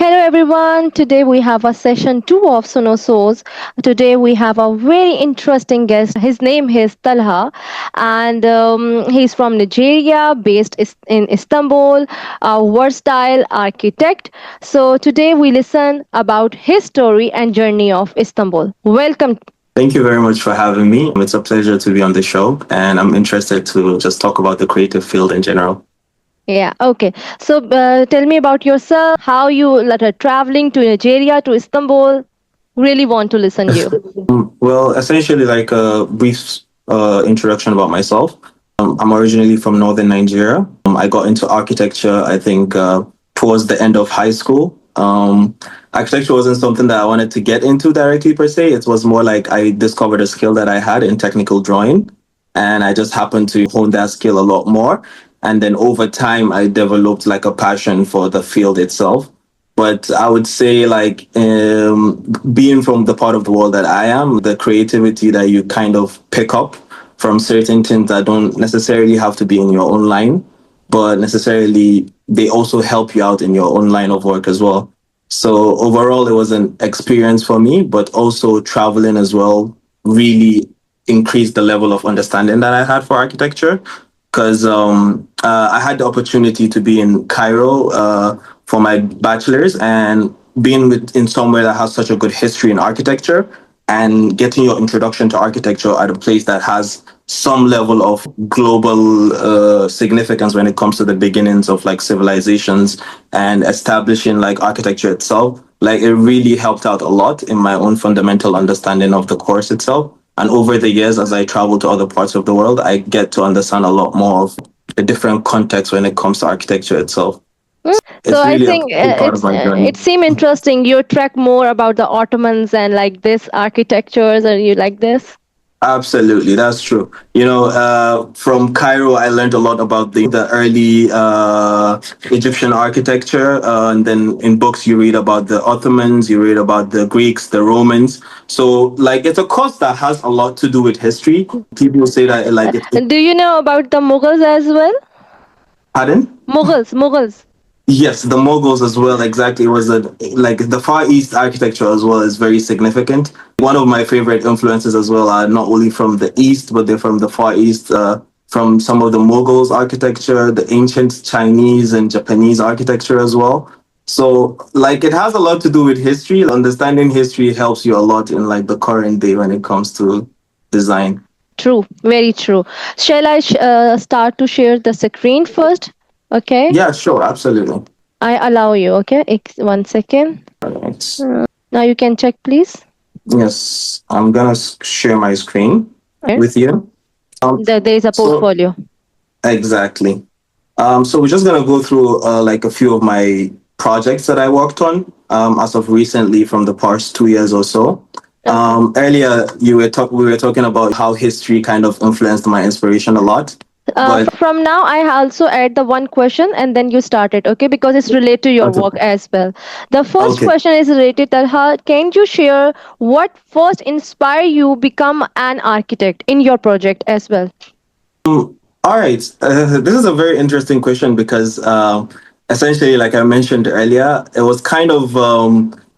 Hello everyone. Today we have a session 2 of Suno Souls. Today we have a very interesting guest. His name is Talha and he's from Nigeria, based in Istanbul, a versatile architect. So today we listen about his story and journey of Istanbul. Welcome. Thank you very much for having me. It's a pleasure to be on the show, and I'm interested to just talk about the creative field in general. Yeah, okay. So tell me about yourself, how you traveling to Nigeria, to Istanbul. Really want to listen you. Well, essentially, like a brief introduction about myself. I'm originally from northern Nigeria. I got into architecture, I think, towards the end of high school. Architecture wasn't something that I wanted to get into directly per se. It was more like I discovered a skill that I had in technical drawing, and I just happened to hone that skill a lot more. And then over time, I developed like a passion for the field itself. But I would say, like, being from the part of the world that I am, the creativity that you kind of pick up from certain things that don't necessarily have to be in your own line, but necessarily they also help you out in your own line of work as well. So overall, it was an experience for me, but also traveling as well really increased the level of understanding that I had for architecture because I had the opportunity to be in Cairo for my bachelor's and being in somewhere that has such a good history in architecture and getting your introduction to architecture at a place that has some level of global significance when it comes to the beginnings of like civilizations and establishing like architecture itself. Like it really helped out a lot in my own fundamental understanding of the course itself. And over the years, as I travel to other parts of the world, I get to understand a lot more of the different contexts when it comes to architecture itself. So It's I really a think big part of my journey. it seemed interesting. You track more about the Ottomans and like this architectures, or you like this? Absolutely, that's true. From Cairo, I learned a lot about the early Egyptian architecture, and then in books you read about the Ottomans, you read about the Greeks, the Romans. So, like, it's a course that has a lot to do with history. People say that, like, Do you know about the Mughals as well? pardon? Mughals. Yes, the Mughals as well. Exactly, was a like the Far East architecture as well is very significant. One of my favorite influences as well are not only from the East, but they're from the Far East. From some of the Mughals architecture, the ancient Chinese and Japanese architecture as well. So, like, it has a lot to do with history. Understanding history helps you a lot in like the current day when it comes to design. True, very true. Shall I start to share the screen first? Okay, Yeah, sure, absolutely. I allow you. Okay, 1 second. Right. Now you can check, please. Yes, I'm gonna share my screen Right. with you. There is a So portfolio. exactly. So we're just gonna go through like a few of my projects that I worked on as of recently from the past 2 years or so. Earlier, we were talking about how history kind of influenced my inspiration a lot, but From now, I also add the one question and then you start it, okay? Because it's related to your okay, work as well. The first okay. question is related to how can you share what first inspire you become an architect in your project as well? All right. This is a very interesting question because essentially, like I mentioned earlier, it was kind of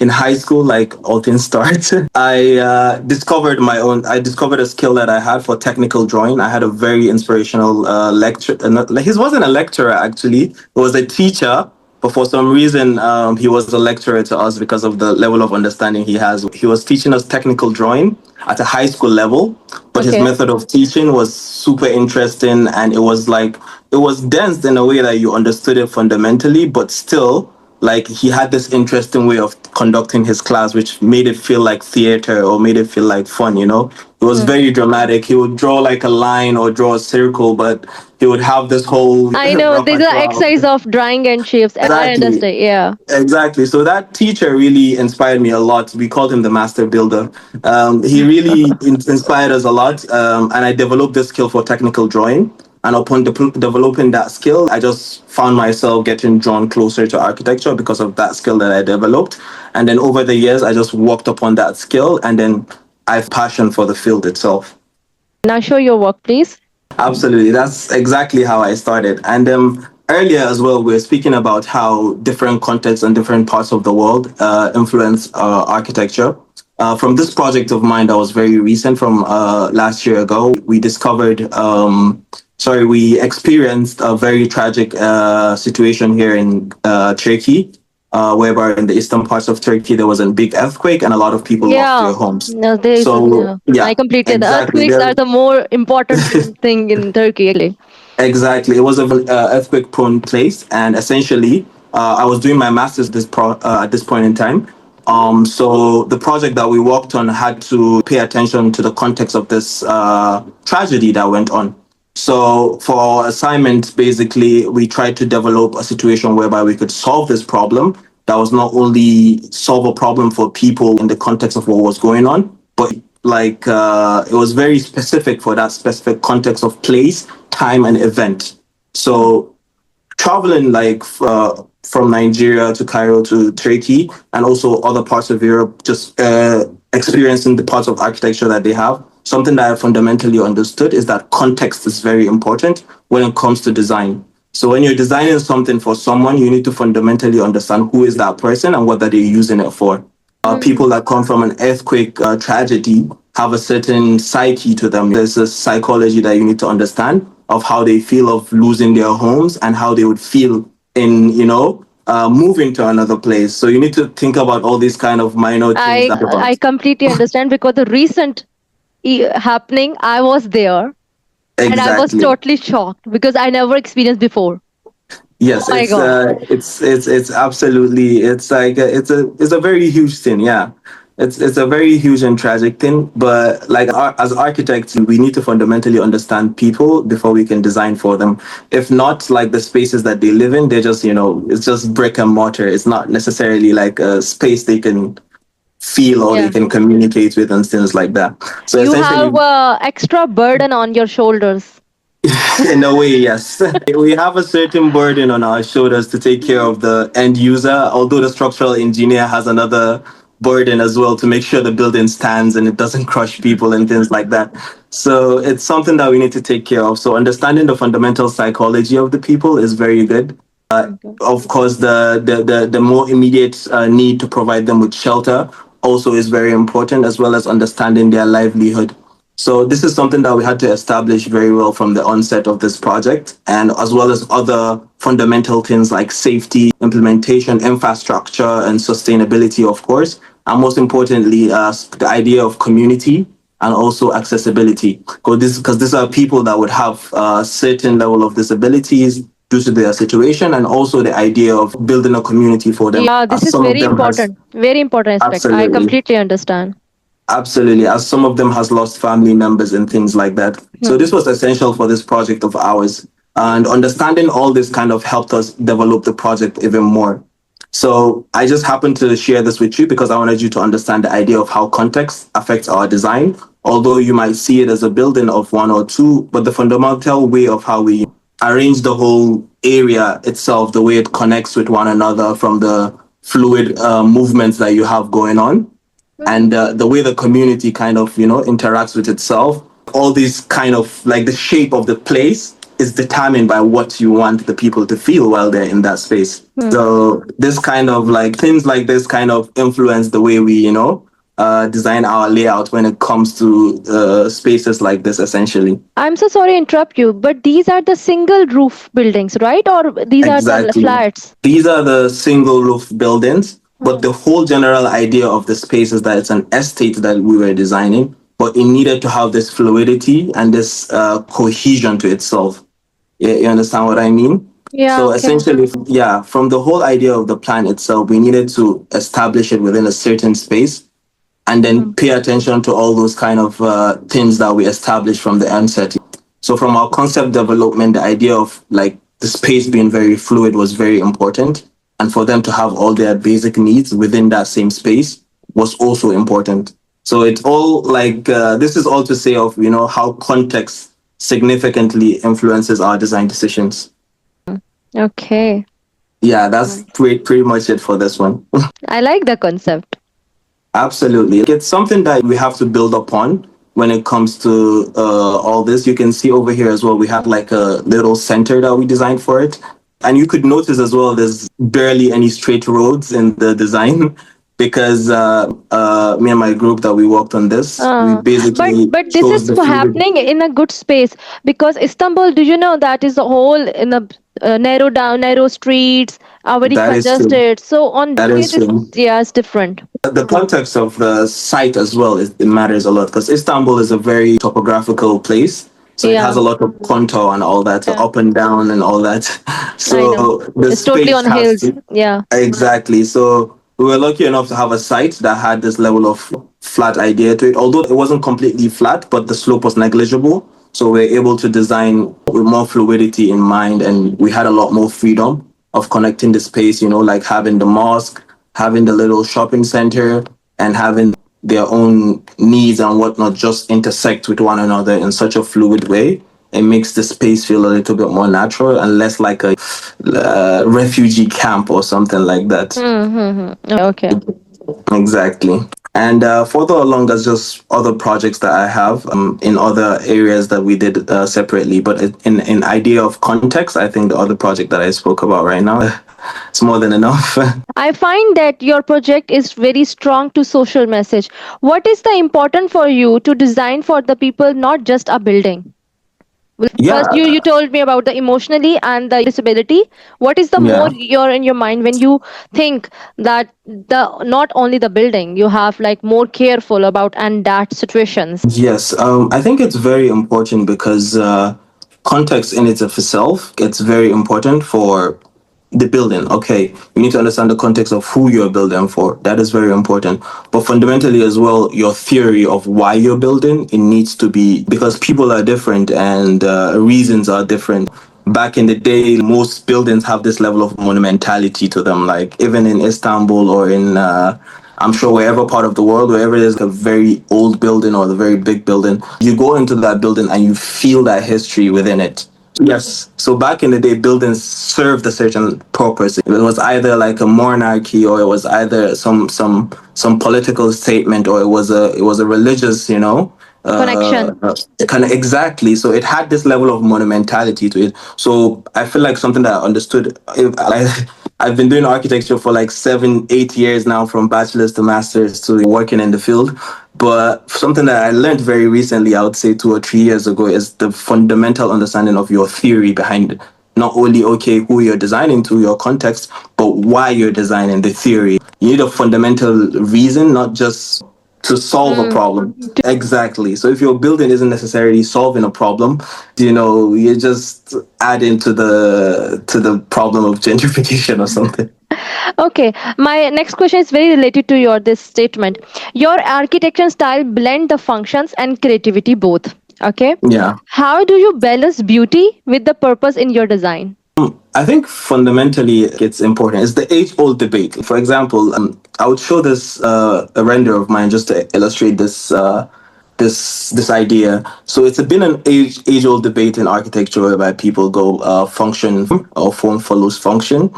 in high school, like all things start. I discovered a skill that I had for technical drawing. I had a very inspirational lecture. Like, he wasn't a lecturer, actually, it was a teacher. But for some reason, he was a lecturer to us because of the level of understanding he has. He was teaching us technical drawing at a high school level, but his Okay. method of teaching was super interesting, and it was dense in a way that you understood it fundamentally, but still, like, he had this interesting way of conducting his class which made it feel like theater or made it feel like fun, you know. It was very dramatic. He would draw like a line or draw a circle, but he would have this whole I know there's an repertoire. exercise of drawing and shapes. I Exactly. understand. Yeah. Exactly. So that teacher really inspired me a lot. We called him the master builder. He really inspired us a lot. And I developed this skill for technical drawing. And upon developing that skill, I just found myself getting drawn closer to architecture because of that skill that I developed. And then over the years, I just worked upon that skill. And then I have passion for the field itself. Now show your work, please. Absolutely. That's exactly how I started. And earlier as well, we are speaking about how different contexts and different parts of the world influence architecture. From this project of mine that was very recent from last year ago, we discovered, we experienced a very tragic situation here in Turkey, whereby in the eastern parts of Turkey there was a big earthquake and a lot of people lost their Yeah, homes. no, there is. So I yeah, completely. The exactly. earthquakes are the more important thing in Turkey, actually. Exactly. It was a earthquake prone place. And essentially, I was doing my master's at this point in time. So the project that we worked on had to pay attention to the context of this tragedy that went on. So for our assignment, basically, we tried to develop a situation whereby we could solve this problem that was not only solve a problem for people in the context of what was going on, but it was very specific for that specific context of place, time, and event. So traveling from Nigeria to Cairo to Turkey and also other parts of Europe, just experiencing the parts of architecture that they have. Something that I fundamentally understood is that context is very important when it comes to design. So when you're designing something for someone, you need to fundamentally understand who is that person and what that they're using it for. People that come from an earthquake tragedy have a certain psyche to them. There's a psychology that you need to understand of how they feel of losing their homes and how they would feel in, moving to another place. So you need to think about all these kind of minor things that I about. completely understand because the recent happening, I was there and I was Exactly. totally shocked because I never experienced before. Oh Yes, my it's god! it's absolutely it's a very huge thing. Yeah, it's a very huge and tragic thing. But as architects, we need to fundamentally understand people before we can design for them. If not, like the spaces that they live in, they're just it's just brick and mortar. It's not necessarily like a space they can feel or they Yeah, can communicate with and things like that. So you have essentially, extra burden on your shoulders. in a way, yes. We have a certain burden on our shoulders to take care of the end user, although the structural engineer has another burden as well to make sure the building stands and it doesn't crush people and things like that. So it's something that we need to take care of. So understanding the fundamental psychology of the people is very good. Okay. Of course, the more immediate need to provide them with shelter also is very important, as well as understanding their livelihood. So this is something that we had to establish very well from the onset of this project, and as well as other fundamental things like safety, implementation, infrastructure, and sustainability, of course. And most importantly, the idea of community and also accessibility. Because these are people that would have a certain level of disabilities due to their situation, and also the idea of building a community for them, Yeah, this as is some of very them has important. Very important aspect. I absolutely. completely understand. Absolutely, as some of them has lost family members and things like that. So Hmm. this was essential for this project of ours. And understanding all this kind of helped us develop the project even more. So I just happened to share this with you because I wanted you to understand the idea of how context affects our design. Although you might see it as a building of one or two, but the fundamental way of how we arrange the whole area itself, the way it connects with one another from the fluid movements that you have going on and the way the community kind of interacts with itself, all these kind of like the shape of the place is determined by what you want the people to feel while they're in that space. Hmm. So this kind of like things like this kind of influence the way we design our layout when it comes to spaces like this essentially. I'm so sorry to interrupt you, but these are the single roof buildings, right? Or these are the Exactly. flats? These are the single roof buildings, but Hmm. the whole general idea of the space is that it's an estate that we were designing, but it needed to have this fluidity and this cohesion to itself. You understand what I mean? Yeah, So okay. essentially, yeah, from the whole idea of the plan itself, we needed to establish it within a certain space and then Hmm. pay attention to all those kind of things that we established from the onset. So from our concept development, the idea of like the space being very fluid was very important. And for them to have all their basic needs within that same space was also important. So it's all like, this is all to say of, how context significantly influences our design decisions. Okay. Yeah, that's pretty much it for this one. I like the concept. Absolutely. It's something that we have to build upon when it comes to all this. You can see over here as well, we have like a little center that we designed for it. And you could notice as well, there's barely any straight roads in the design because me and my group that we worked on this, we But basically this chose is the fluid. happening in a good space, because Istanbul, do you know that is a whole in a narrow streets, are very That is true. congested. So on That case is it's, true. yeah, it's different. The context of the site as well it matters a lot because Istanbul is a very topographical place. So it has Yeah, a lot of contour and all that, so yeah, up and down and all that. I know. So the It's totally space on has hills. to. Yeah. Exactly. So we were lucky enough to have a site that had this level of flat idea to it, although it wasn't completely flat, but the slope was negligible. So we were able to design with more fluidity in mind, and we had a lot more freedom of connecting the space, like having the mosque, having the little shopping center, and having their own needs and whatnot just intersect with one another in such a fluid way. It makes the space feel a little bit more natural and less like a refugee camp or something like that. Mm-hmm. Okay. Exactly. And further along, there's just other projects that I have in other areas that we did separately. But in idea of context, I think the other project that I spoke about right now, it's more than enough. I find that your project is very strong to social message. What is the important for you to design for the people, not just a building? First, Yeah, you told me about the emotionally and the disability. What is the more yeah. you're in your mind when you think that the not only the building, you have like more careful about and that situations. Yes, I think it's very important because context in it of itself, it's very important for the building. Okay, you need to understand the context of who you're building for. That is very important. But fundamentally as well, your theory of why you're building, it needs to be because people are different and reasons are different. Back in the day, most buildings have this level of monumentality to them. Like even in Istanbul or in I'm sure wherever part of the world, wherever there's a very old building or a very big building, you go into that building and you feel that history within it. Yes. So back in the day, buildings served a certain purpose. It was either like a monarchy, or it was either some political statement, or it was a religious, Connection. kind of exactly. So it had this level of monumentality to it. So I feel like something that I understood. I've been doing architecture for like 7, 8 years now, from bachelor's to master's to working in the field. But something that I learned very recently, I would say 2 or 3 years ago, is the fundamental understanding of your theory behind it. Not only, okay, who you're designing to, your context, but why you're designing the theory. You need a fundamental reason, not just to solve a Mm. problem. Exactly. So if your building isn't necessarily solving a problem, you're just adding to the problem of gentrification or something. Okay, my next question is very related to your this statement. Your architecture style blend the functions and creativity both. Okay, Yeah. how do you balance beauty with the purpose in your design? I think fundamentally it's important. It's the age-old debate. For example, I would show this a render of mine just to illustrate this idea. So it's been an age-old debate in architecture whereby people go function or form follows function.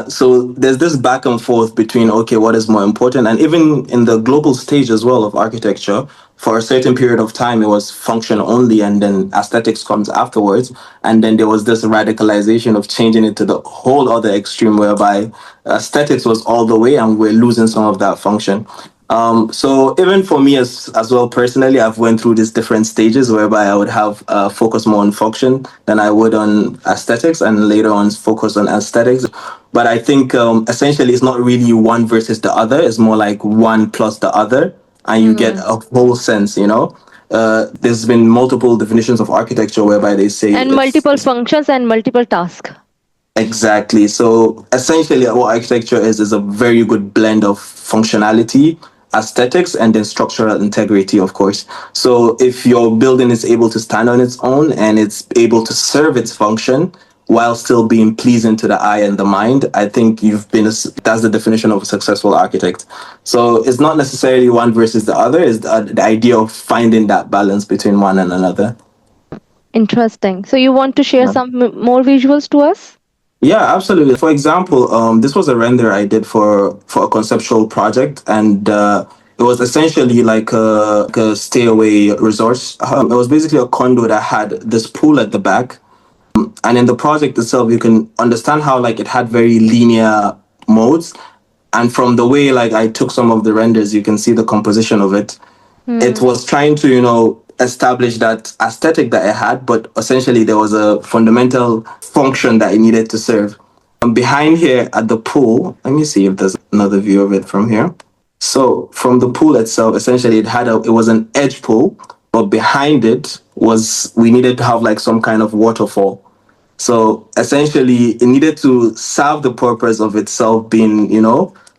So there's this back and forth between, okay, what is more important, and even in the global stage as well of architecture, for a certain period of time it was function only, and then aesthetics comes afterwards, and then there was this radicalization of changing it to the whole other extreme whereby aesthetics was all the way and we're losing some of that function. So even for me as well personally, I've went through these different stages whereby I would have focus more on function than I would on aesthetics, and later on focus on aesthetics. But I think essentially it's not really one versus the other. It's more like one plus the other, and you get Mm. a whole sense. There's been multiple definitions of architecture whereby they say And multiple it's functions and multiple tasks. exactly. So essentially, what architecture is a very good blend of functionality, aesthetics, and then structural integrity, of course. So if your building is able to stand on its own and it's able to serve its function while still being pleasing to the eye and the mind, I think that's the definition of a successful architect. So it's not necessarily one versus the other, it's the idea of finding that balance between one and another. Interesting. So you want to share some more visuals to us? Yeah, absolutely. For example, this was a render I did for a conceptual project, and it was essentially like a stay away resort. It was basically a condo that had this pool at the back, And in the project itself, you can understand how like it had very linear modes. And from the way like I took some of the renders, you can see the composition of it. It was trying to, establish that aesthetic that it had, but essentially there was a fundamental function that it needed to serve. Behind here at the pool, let me see if there's another view of it from here. So from the pool itself, essentially it was an edge pool, but behind it was we needed to have like some kind of waterfall. So essentially, it needed to serve the purpose of itself being,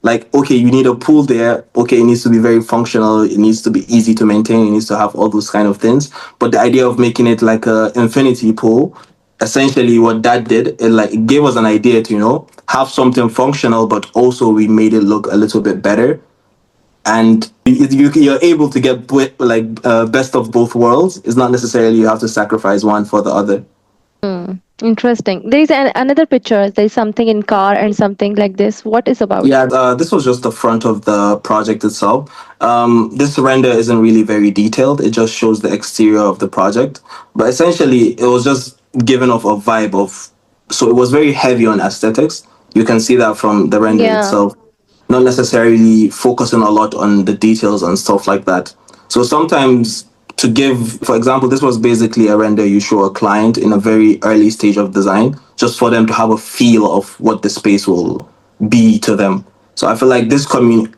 like, okay, you need a pool there. Okay, it needs to be very functional. It needs to be easy to maintain. It needs to have all those kind of things. But the idea of making it like a infinity pool, essentially what that did, it gave us an idea to, have something functional, but also we made it look a little bit better. And you're able to get best of both worlds. It's not necessarily you have to sacrifice one for the other. Interesting. There is another picture. There is something in car and something like this. What is about? Yeah, this was just the front of the project itself. This render isn't really very detailed. It just shows the exterior of the project. But essentially, it was just given off a vibe of. So it was very heavy on aesthetics. You can see that from the render Yeah. itself. Not necessarily focusing a lot on the details and stuff like that. So sometimes to give, for example, this was basically a render you show a client in a very early stage of design, just for them to have a feel of what the space will be to them. So I feel like this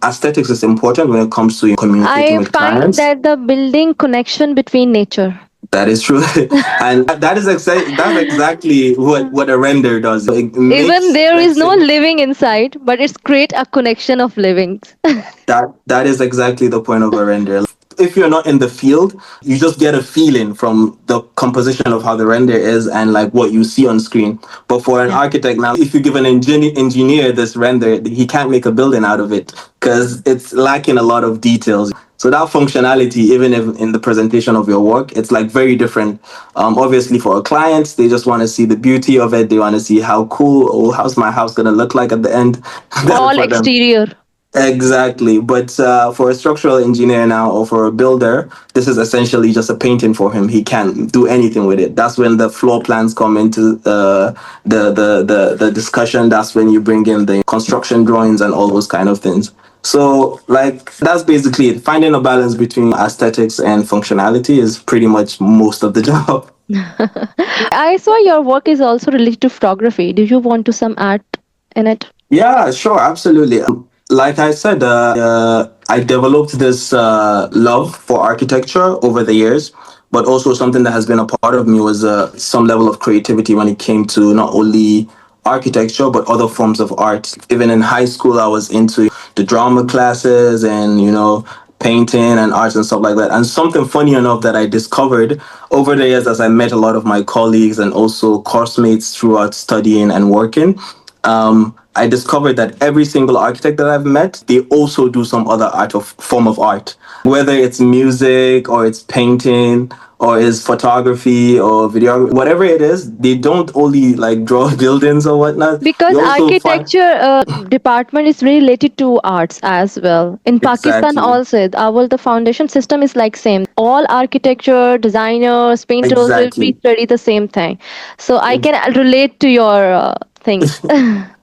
aesthetics is important when it comes to communicating I with find clients. that the building connection between nature. That is true, and that's exactly what a render does. It Even makes, there is let's no say, living inside, but it's create a connection of living. that is exactly the point of a render. If you're not in the field, you just get a feeling from the composition of how the render is and like what you see on screen. But for an Yeah. architect now, if you give an engineer this render, he can't make a building out of it because it's lacking a lot of details. So that functionality, even if in the presentation of your work, it's like very different. Obviously, for our clients, they just want to see the beauty of it. They want to see how cool, or how's my house gonna look like at the end. All For them. exterior. Exactly. But for a structural engineer now or for a builder, this is essentially just a painting for him. He can't do anything with it. That's when the floor plans come into the discussion. That's when you bring in the construction drawings and all those kind of things. So, like, that's basically it. Finding a balance between aesthetics and functionality is pretty much most of the job. I saw your work is also related to photography. Do you want to some art in it? Yeah, sure, absolutely. Like I said, I developed this love for architecture over the years, but also something that has been a part of me was some level of creativity when it came to not only architecture but other forms of art. Even in high school, I was into the drama classes and painting and arts and stuff like that. And something funny enough that I discovered over the years as I met a lot of my colleagues and also course mates throughout studying and working, I discovered that every single architect that I've met, they also do some other form of art, whether it's music or it's painting or it's photography or video, whatever it is. They don't only like draw buildings or whatnot. Because You also find architecture department is related to arts as well. In Pakistan exactly, also, our the foundation system is like same. All architecture, designers, painters will be exactly. study the same thing. So I can relate to your things.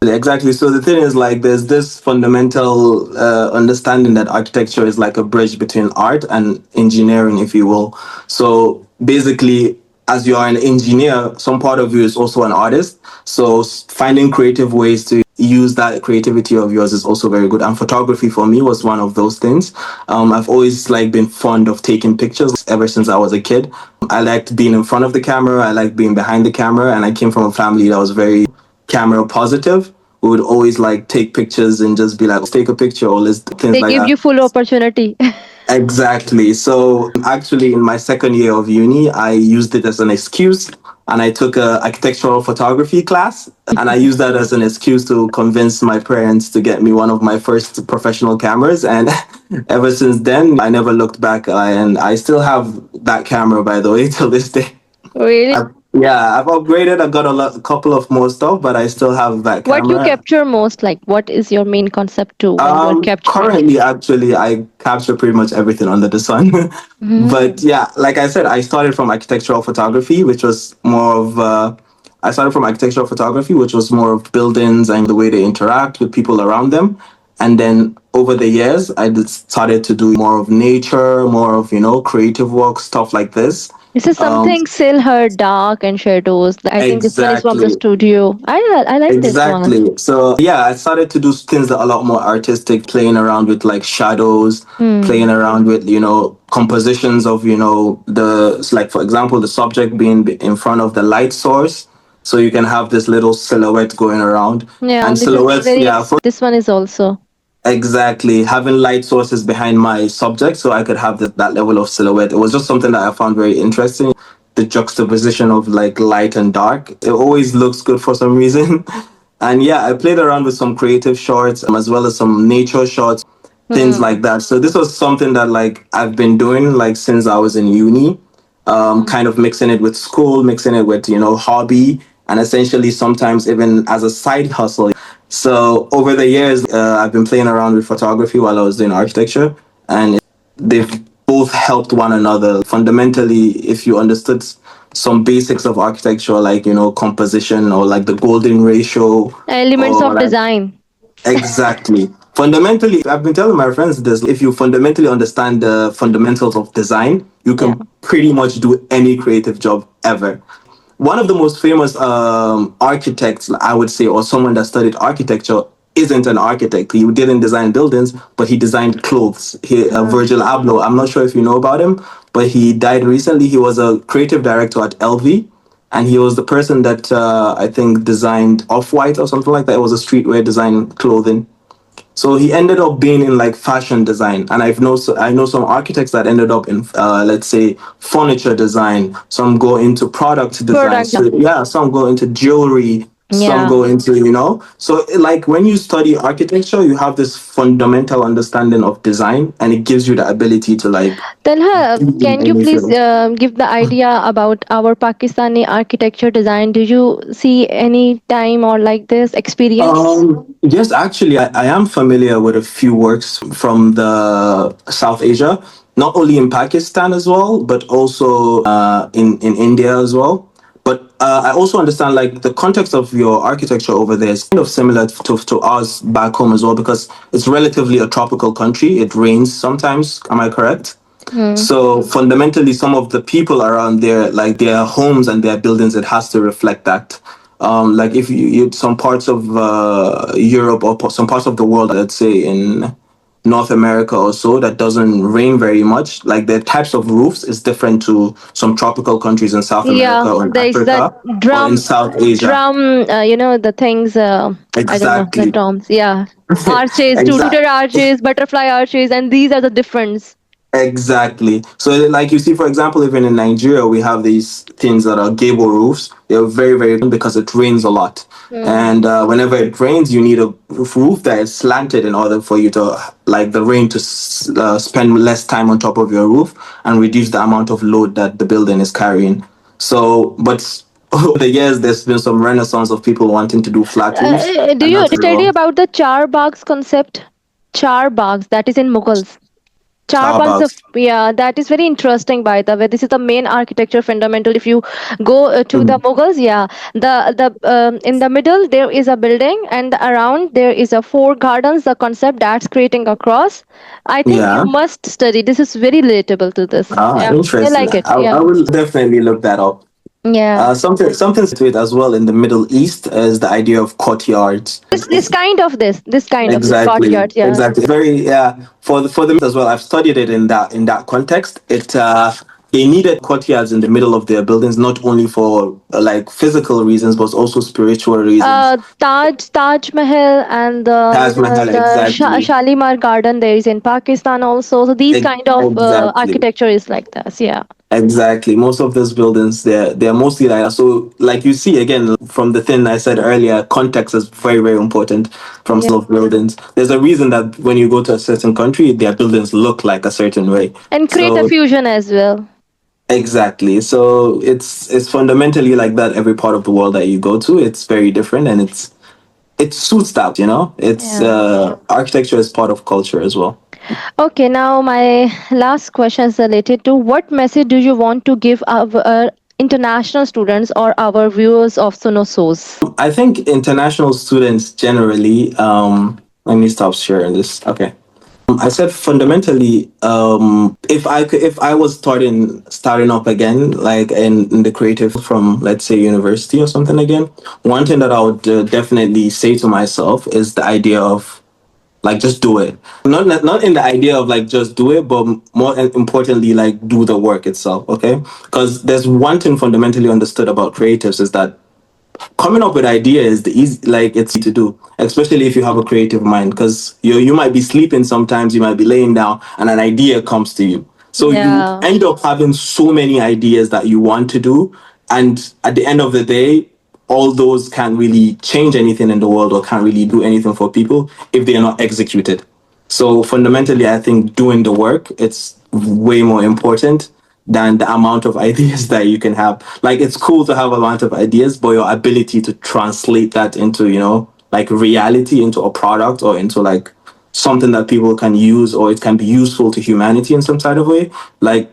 Exactly. So the thing is, like, there's this fundamental understanding that architecture is like a bridge between art and engineering, if you will. So basically, as you are an engineer, some part of you is also an artist. So finding creative ways to use that creativity of yours is also very good. And photography for me was one of those things. I've always like been fond of taking pictures ever since I was a kid. I liked being in front of the camera. I liked being behind the camera, and I came from a family that was very camera positive. We would always like take pictures and just be like, let's take a picture or let's do things They like give that. you full opportunity. Exactly. So actually, in my second year of uni, I used it as an excuse, and I took a architectural photography class, and I used that as an excuse to convince my parents to get me one of my first professional cameras. And ever since then, I never looked back, and I still have that camera, by the way, till this day. Really? Yeah, I've upgraded. I've got a couple of more stuff, but I still have that What you camera. capture most? Like, what is your main concept too when you are capturing? Currently, actually, I capture pretty much everything under the sun. But Mhm. yeah, like I said, I started from architectural photography, which was more of I started from architectural photography, which was more of buildings and the way they interact with people around them. And then over the years, started to do more of nature, more of, creative work, stuff like this. This is Um, something still her dark and shadows. I think this one is from the exactly. studio. I like this one. Exactly. So yeah, I started to do things that are a lot more artistic, playing around with like shadows, Hmm. playing around with, compositions of, like for example, the subject being in front of the light source. So you can have this little silhouette going around. Yeah, And this is silhouettes, very. yeah, for This one is also. exactly having light sources behind my subject so I could have that level of silhouette. It was just something that I found very interesting. The juxtaposition of like light and dark. It always looks good for some reason. And yeah, I played around with some creative shorts as well as some nature shots, things Hmm. like that. So this was something that like I've been doing like since I was in uni, kind of mixing it with school, mixing it with, hobby, and essentially sometimes even as a side hustle. So over the years, I've been playing around with photography while I was doing architecture, and they've both helped one another. Fundamentally, if you understood some basics of architecture, like composition or like the golden ratio, Elements or of like design. exactly. Fundamentally, I've been telling my friends this. If you fundamentally understand the fundamentals of design, you Yeah. can pretty much do any creative job ever. One of the most famous architects, I would say, or someone that studied architecture, isn't an architect. He didn't design buildings, but he designed clothes. Virgil Abloh. I'm not sure if you know about him, but he died recently. He was a creative director at LV, and he was the person that I think designed Off White or something like that. It was a streetwear design clothing. So he ended up being in like fashion design, and I know some architects that ended up in let's say furniture design. Some go into product design. Product. So yeah, some go into jewelry. Some Yeah. go into So like when you study architecture, you have this fundamental understanding of design, and it gives you the ability to like Talha, be in can you any please field. give the idea about our Pakistani architecture design? Do you see any time or like this experience? Yes, actually, I am familiar with a few works from the South Asia, not only in Pakistan as well, but also in India as well. But I also understand like the context of your architecture over there is kind of similar to ours back home as well, because it's relatively a tropical country. It rains sometimes. Am I correct? Hmm. So fundamentally, some of the people around there, like their homes and their buildings, it has to reflect that. Like if some parts of Europe or some parts of the world, let's say in North America or so, that doesn't rain very much. Like the types of roofs is different to some tropical countries in South Yeah, America or in there is that Africa or in drum, South Asia. the things. I don't know the Exactly. drums. Yeah, arches, two-tooted Exactly. arches, butterfly arches, and these are the difference. Exactly. So, like you see, for example, even in Nigeria, we have these things that are gable roofs. They're very, very good because it rains a lot. Hmm. And whenever it rains, you need a roof that is slanted in order for you to, like the rain to spend less time on top of your roof and reduce the amount of load that the building is carrying. So, but over the years, there's been some renaissance of people wanting to do flat roofs, Do and you that's study wrong. about the char bags concept? Char bags, that is in Mughals. Charbags of Starbucks. yeah, that is very interesting by the way. This is the main architecture fundamental. If you go to the Mhm. Mughals, yeah, the in the middle there is a building, and around there is a four gardens. The concept that's creating a cross. I think you Yeah. must study. This is very relatable to this. Ah, Yeah, I interesting. like it. I Yeah, will definitely look that up. yeah. Something to it as well in the Middle East is the idea of courtyards. This kind of this Exactly, courtyard. Yeah. exactly. Very yeah. For the as well, I've studied it in that context. They needed courtyards in the middle of their buildings, not only for like physical reasons, but also spiritual reasons. Taj Mahal and the Taj Mahal, exactly. Shalimar Garden there is in Pakistan also. So these kind of Exactly. architecture is like this. Yeah. Exactly. Most of those buildings, they're mostly like that. So, like you see again from the thing I said earlier, context is very very important from Yeah. some of buildings. There's a reason that when you go to a certain country, their buildings look like a certain way. And create a So fusion as well. exactly. So it's fundamentally like that. Every part of the world that you go to, it's very different, and it suits that. It's Yeah. architecture is part of culture as well. Okay, now my last question is related to what message do you want to give our international students or our viewers of SonoSource? I think international students generally. Let me stop sharing this. Okay. I said fundamentally, if I was starting up again, like in the creative from let's say university or something again, one thing that I would definitely say to myself is the idea of like just do it. Not in the idea of like just do it, but more importantly, like do the work itself. Okay, because there's one thing fundamentally understood about creatives is that coming up with ideas is the easy, like it's easy to do, especially if you have a creative mind, because you might be sleeping sometimes, you might be laying down and an idea comes to you, so you Yeah. end up having so many ideas that you want to do, and at the end of the day all those can't really change anything in the world or can't really do anything for people if they are not executed. So fundamentally, I think doing the work it's way more important than the amount of ideas that you can have. Like it's cool to have a lot of ideas, but your ability to translate that into, like reality into a product or into like something that people can use or it can be useful to humanity in some sort of way, like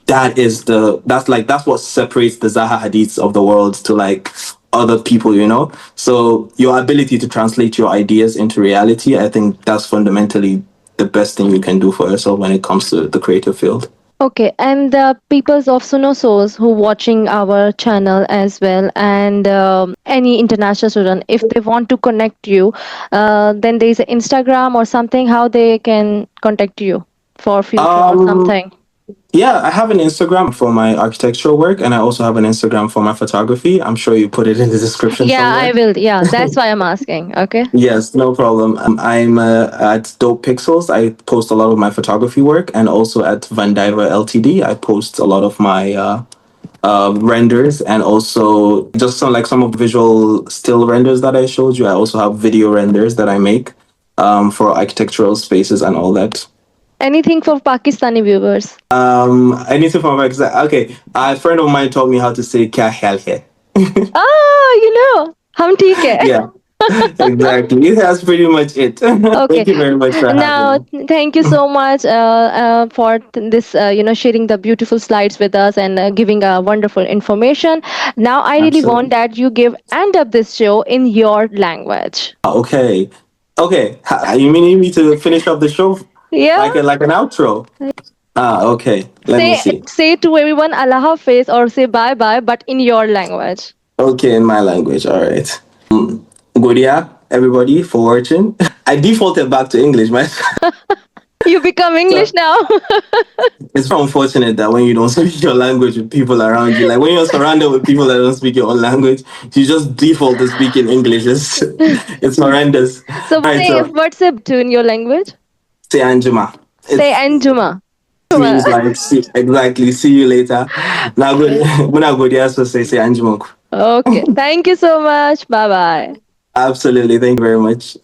that's what separates the Zaha Hadiths of the world to like other people. So your ability to translate your ideas into reality, I think that's fundamentally the best thing you can do for yourself when it comes to the creative field. Okay, and the peoples of SonoSource who watching our channel as well, and any international student, if they want to connect you, then there is an Instagram or something how they can contact you for future or um something. Yeah, I have an Instagram for my architectural work, and I also have an Instagram for my photography. I'm sure you put it in the description Yeah, I somewhere. will. Yeah, that's why I'm asking. Okay. Yes, no problem. I'm at Dope Pixels. I post a lot of my photography work, and also at Van Diver Ltd. I post a lot of my renders, and also just some of the visual still renders that I showed you. I also have video renders that I make for architectural spaces and all that. Anything for Pakistani viewers? Anything from okay. A friend of mine taught me how to say "kya khayal hai." Ah, हम ठीक है. Yeah, exactly. That's pretty much it. Okay. Thank you very much for having Now, me. thank you so much for this, sharing the beautiful slides with us and giving wonderful information. Now, I really want Absolutely. that you give end up this show in your language. Okay. Okay. You mean me to finish up the show Yeah. like an outro? Okay. Let me see. Say to everyone Allah Hafiz or say bye bye, but in your language. Okay, in my language. All right. Good yeah, everybody for watching. I defaulted back to English, man. You become English So now. it's very unfortunate that when you don't speak your language with people around you, like when you're surrounded with people that don't speak your own language, you just default to speaking English. It's horrendous. So All right, so what's a to in your language? say Anjuma. Say It Anjuma. means like exactly see you later. Now good when I go there, so say Anjuma. Okay. Thank you so much. Bye bye. Absolutely. Thank you very much.